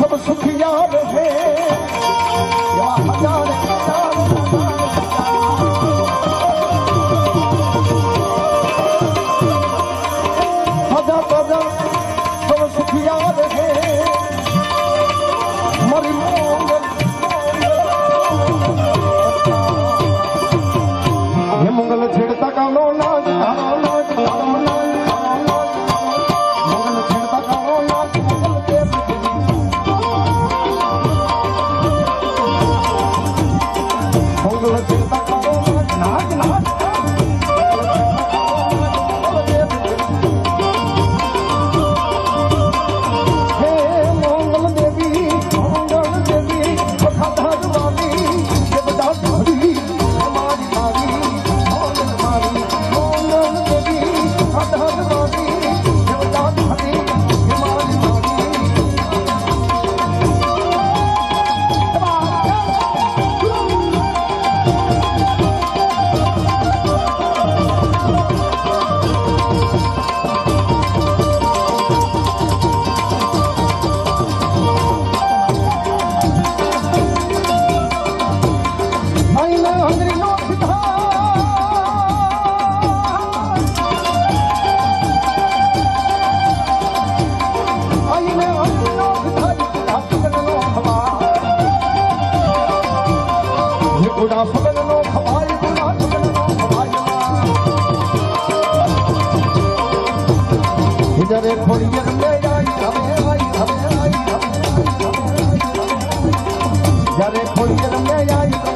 सब सुखिया रहे हजार सब सुखिया रहे मरी मंगल छेड़ता का लो नाच ગુડા સગનનો ખવાય ગુડા સગનનો ખવાય ઇધરે ખોડિયર મે આઈ હવે જ્યારે ખોડિયર મે આઈ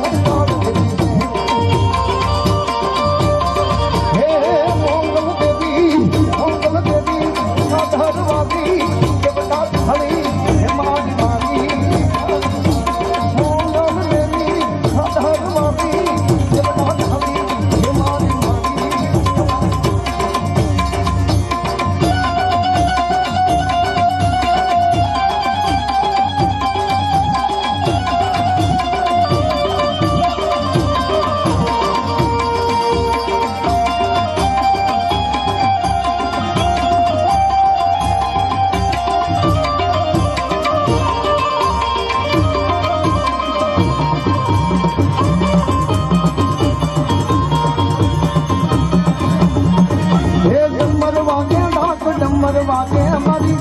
વાગે અમારી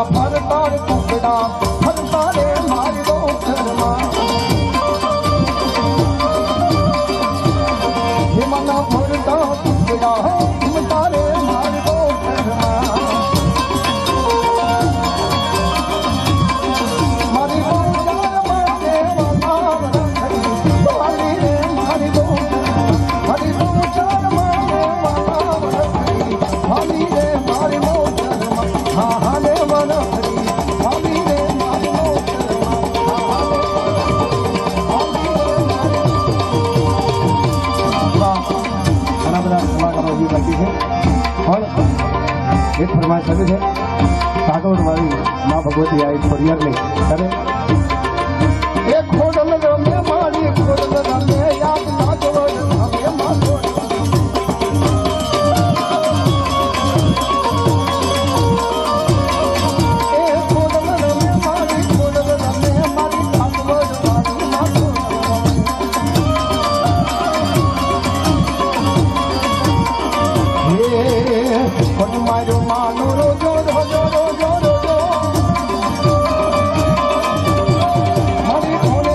ફરતા ટુકડા ફરતા રે મારી ગોચરમાં હિમના ફરતા ટુકડા ફરતા રે મારી ગોચરમાં મારી ગોચરમાં દેવા મારી રે મારી ગોચરમાં મારી ગોચરમાં દેવા મારી રે મારી ગોચરમાં હા હા રે એક ફરમાઈશ કરી છે સાગવડ વાળી મા ભગવતી આ એક ફરિયાદ નહીં કરે એ ખોડલ રમે મારી ખોડલ રમે યાદ ના જોડ હવે મારો એ ખોડલ રમે મારી ખોડલ રમે મારી સાગવડ વાળી મારો પણ મારો માનો રોજો રોજો રોજો રોજો મારી ખોડે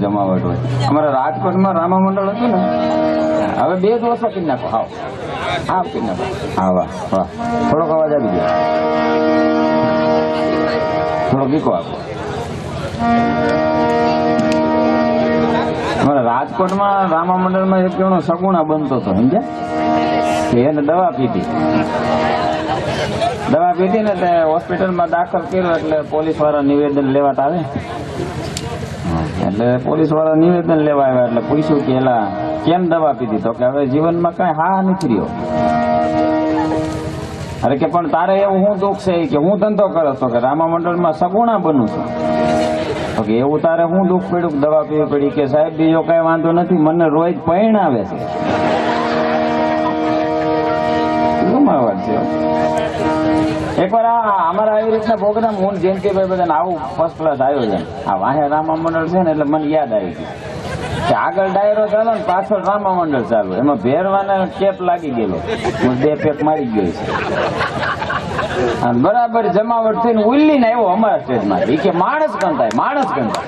જમાવટ હોય. અમારા રાજકોટમાં રામા મંડળ હતું ને, હવે 2 જ ઓછો કરી નાખો. હા કરી નાખો. હા વાહ વાહ, થોડોક અવાજ આવી ગયો, થોડોક વીકો આપો. અમારા રાજકોટમાં રામા મંડળમાં એક જણો સગુણા બનતો હતો, સમજ્યા? એને દવા પીધી ને તે હોસ્પિટલમાં દાખલ કર્યો. એટલે પોલીસ વાળા નિવેદન લેવા આવે, એટલે પોલીસ વાળા નિવેદન લેવા આવ્યા. એટલે પૂછ્યું કે એલા કેમ દવા પીધી? તો કે હવે જીવનમાં કઈ હા નથી રહ્યો. અરે કે પણ તારે એવું શું દુઃખ છે કે હું ધંધો કરો છો? કે રામા મંડળમાં સગુણા બનું છું. તો કે એવું તારે શું દુઃખ પડ્યું દવા પીવી પડી? કે સાહેબ બીજો કઈ વાંધો નથી, મને રોજ પૈણ આવે છે. વાત છે. એકવાર અમારા આવી રીતના પ્રોગ્રામ હું જયંતિભાઈ બધાને આવું ફર્સ્ટ ક્લાસ આયોજન આ વાહે રામા મંડળ છે ને, એટલે મને યાદ આવી ગયું કે આગળ ડાયરો ચાલો ને પાછળ રામા મંડળ ચાલુ. એમાં ભેરવાના કેપ લાગી ગયેલો, હું 2 પેક મારી ગયો છે. અને બરાબર જમાવટ થઈને ઉલ્લીને આવ્યો અમારા સ્ટેજમાં. એ કે માણસ ગંધાય, માણસ ગંધાય.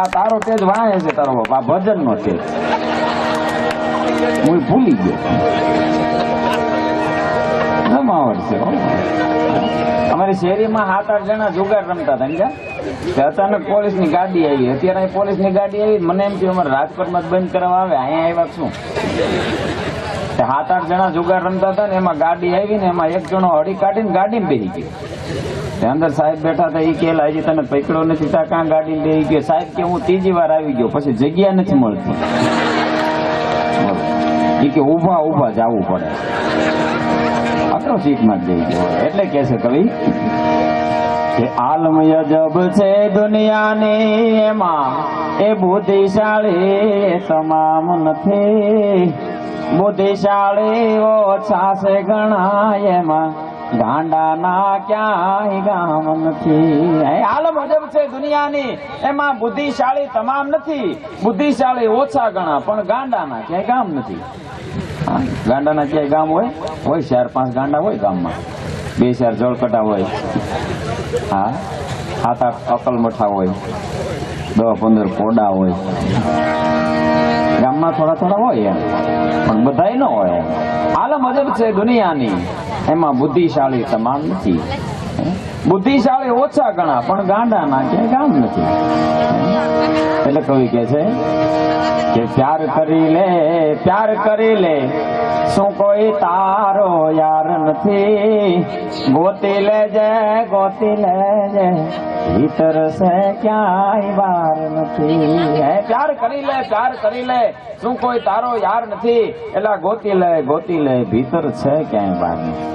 આ તારો સ્ટેજ વાહે છે તારો બાપ, આ ભજન નો સ્ટેજ. હું ભૂલી ગયો. જમાવટ છે. અમારી શેરીમાં 7-8 જણા જુગાર રમતા હતા, અચાનક પોલીસની ગાડી આવી. અત્યારે પોલીસની ગાડી આવી, મને એમ થયું અમારે રાજકોટમાં જ બંધ કરવા આવે, અહીંયા આવ્યા શું? 7-8 જણા જુગાર રમતા હતા ને, એમાં ગાડી આવી ને એમાં એક જણો હળી કાઢીને ગાડીમાં બેસી ગયો. અંદર સાહેબ બેઠા હતા. એ કે હજી તને પકડ્યો નથી, તા કાં ગાડીમાં બેસી ગયો? સાહેબ કે હું 3જી વાર આવી ગયો, પછી જગ્યા નથી મળતી. એ કે ઉભા ઉભા જવું પડે, આટલો સીટમાં જ જઈ ગયો. એટલે કે છે કવિ કે આલમ અજબ છે દુનિયાની, એમાં એ બુદ્ધિશાળી તમામ નથી. બુદ્ધિશાળી ઓછા છે ઘણા, એમાં ગાંડાના ક્યાંય ગામ નથી. આલમ અજબ છે દુનિયાની, એમાં બુદ્ધિશાળી તમામ નથી. બુદ્ધિશાળી ઓછા ઘણા, પણ ગાંડાના ક્યાંય ગામ નથી. ગાંડાના ક્યાંય ગામ હોય 4-5 ગાંડા હોય ગામમાં, 2-4 જળકટા હોય, હા 7-8 અકલમઠા હોય, 10-15 કોડા હોય. ગામમાં થોડા હોય એમ, પણ બધાય ન હોય. આલમ અજબ છે દુનિયાની, એમાં બુદ્ધિશાળી તમામ નથી. બુદ્ધિશાળી ઓછા ઘણા, પણ ગાંડાના ક્યાંય ગામ નથી. એટલે કવિ કે છે કે પ્યાર કરી લે શું કોઈ તારો યાર નથી. ગોતી લેજે ભીતર છે ક્યાંય બાર નથી. પ્યાર કરી લે શું કોઈ તારો યાર નથી. એટલે ગોતી લે ભીતર છે ક્યાંય બહાર નથી.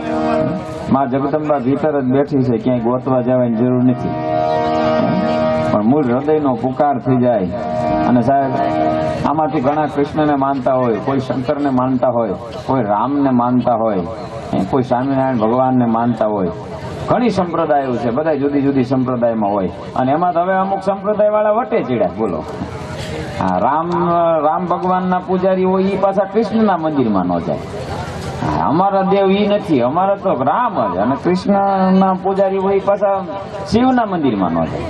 માં જગદંબા ભીતર જ બેઠી છે, ક્યાંય ગોતવા જવાની જરૂર નથી. પણ મૂળ હૃદયનો પુકાર થઈ જાય. અને સાહેબ આમાંથી ઘણા કૃષ્ણને માનતા હોય, કોઈ શંકરને માનતા હોય, કોઈ રામને માનતા હોય, કોઈ સ્વામિનારાયણ ભગવાનને માનતા હોય. ઘણી સંપ્રદાયો છે, બધા જુદી જુદી સંપ્રદાયમાં હોય. અને એમાં તો હવે અમુક સંપ્રદાય વાળા વટે ચીડ્યા. બોલો, હા રામ ભગવાનના પૂજારી હોય એ પાછા કૃષ્ણના મંદિરમાં ન જાય. અમારા દેવ ઈ નથી, અમારા તો રામ જ. અને કૃષ્ણના પૂજારી હોય પાછા શિવના મંદિરમાં ન જાય.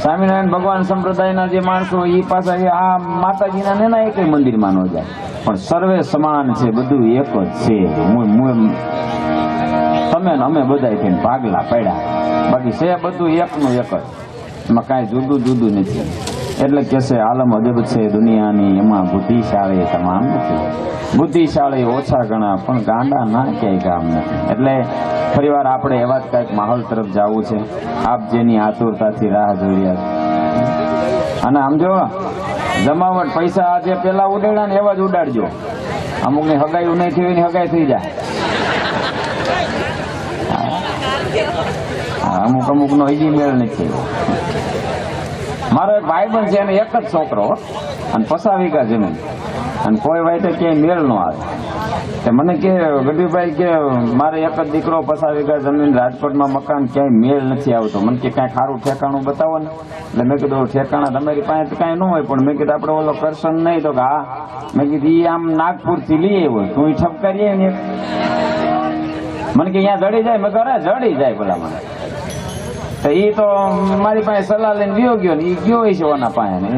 સ્વામિનારાયણ ભગવાન સંપ્રદાયના જે માણસો એ પાછા આ માતાજીના નેના એક મંદિરમાં ન જાય. પણ સર્વે સમાન છે, બધું એક જ છે. તમે ને અમે બધા થઈને ભાગલા પડ્યા, બાકી છે બધું એકનું એક જ, એમાં કાંઈ જુદું નથી. એટલે કે છે આલમ અજબ છે દુનિયાની, એમાં બુદ્ધિશાળી તમામ નથી. બુદ્ધિશાળી ઓછા ઘણા, પણ ગાંડા ના ક્યાંય ગામ નથી. એટલે ફરી વાર આપણે એવા જ કાંઈક માહોલ તરફ જવું છે. આપ જેની આતુરતાથી રાહ જોઈ રહ્યા. અને આમ જો જમાવટ પૈસા જે પેલા ઉડાડ્યા ને એવા જ ઉડાડજો. અમુકની હગાઈ નહીં થઈ હોય, હગાઈ થઈ જાય. અમુક નો હજી મેળ નથી. મારો એક ભાઈબંધ છે, એને એક જ છોકરો અને 50 વીઘા જમીન, અને કોઈ વાયતે ક્યાંય મેળ ન આવે. મને કે ગઢવીભાઈ કે મારે એક જ દીકરો 50 વીઘા જમીન, રાજકોટમાં મકાન, ક્યાંય મેળ નથી આવતો. મને કે કાંઈ સારું ઠેકાણું બતાવો ને. એટલે મેં કીધું ઠેકાણા તમારી પાસે કાંઈ ન હોય, પણ મેં કીધું આપણે ઓલો કરશન નહીં. તો કે હા. મેં કીધું એ આમ નાગપુરથી લઈ આવ્યો, તું ઠપકારીએ ને. મને કે અહીંયા જડી જાય. મેં કહે જડી જાય પેલા મને. તો ઈ તો મારી પાસે સલાહ લઈને ગયો ને ઈ ગયો છે ઓના પાસે ને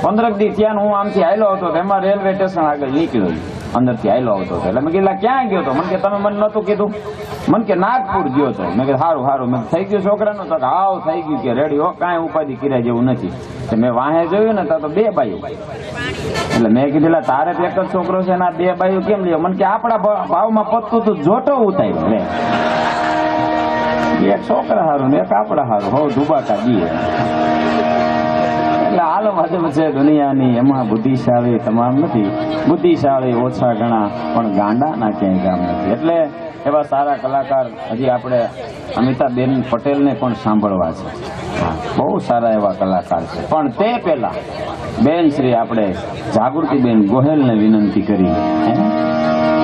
15 દી ત્યાં હું આમથી હાલ્યો આવતો તો એમાં રેલવે સ્ટેશન આગળ નીકળ્યો અંદરથી હાલ્યો આવતો હતો એટલે મેં કીધું ક્યાં ગયો તો મને કે તમે મને નહોતું કીધું મને કે નાગપુર ગયો તો મેં કીધું સારું સારું મેં થઈ ગયું છોકરાનું તો હાવ થઈ ગયું કે રેડી હો કાંઈ ઉપાધિ કર્યા જેવું નથી તો મેં વાહે જોયું ને તો 2 બાઈઓ એટલે મેં કીધું તારે તો એક જ છોકરો છે ને આ 2 બાઈઓ કેમ લ્યો મને કે આપણા ભાવમાં પતતું તું જોટો ઉતાર્યો લે એક છોકરા હારું ને એક આપડા હારું હો ધુબાકા દીએ એટલે હાલ માધ્યમ છે દુનિયાની એમાં બુદ્ધિશાળી તમામ નથી બુદ્ધિશાળી ઓછા ઘણા પણ ગાંડા ના ક્યાંય ગામ નથી એટલે એવા સારા કલાકાર હજી આપણે અમિતાબેન પટેલને પણ સાંભળવા છે બહુ સારા એવા કલાકાર છે પણ તે પહેલા બેન શ્રી આપણે જાગૃતિબેન ગોહેલને વિનંતી કરી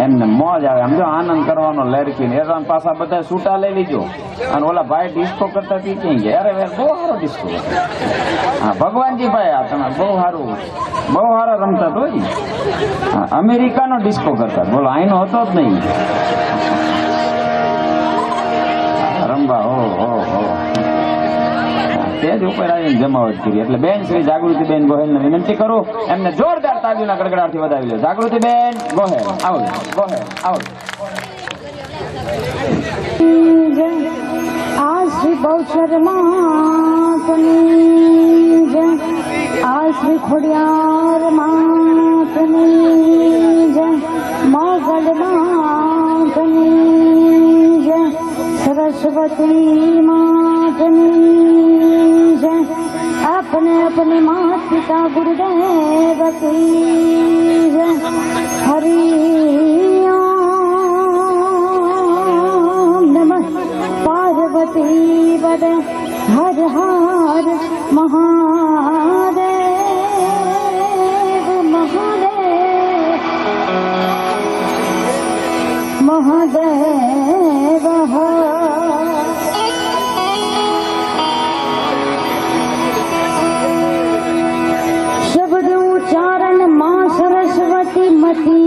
એમને મોજ આવે આમ જો આનંદ કરવાનો લહેરકી ને એવા પાછા બધા છૂટા લઈ લીજો અને ઓલા ભાઈ ડિસ્કો કરતા પી ક્યાં ગયા અરે બહુ સારો ડિસ્કો હા ભગવાનજી ભાઈ આ તમે બહુ સારા રમતા તો અમેરિકાનો ડિસ્કો કરતા બોલો અહીંનો હતો જ નહીં રમવા હો તે જ ઉપર આવીને જમાવટ કરી એટલે બેન શ્રી જાગૃતિબેન ગોહેલને વિનંતી કરું એમને જોરદાર તાળીઓના ગડગડાટથી વધાવી લો જાગૃતિબેન ગોહેલ આવો આ શ્રી બહુચર માતની જય આ શ્રી ખોડિયાર માતની જય મોગલ માતની જય સરસ્વતી માતની जय अपने अपने माता पिता गुरुदेव की जय हरिओम नमः पार्वती वदे हर हर महादेव महादेव शब्द उच्चारण मां सरस्वती मती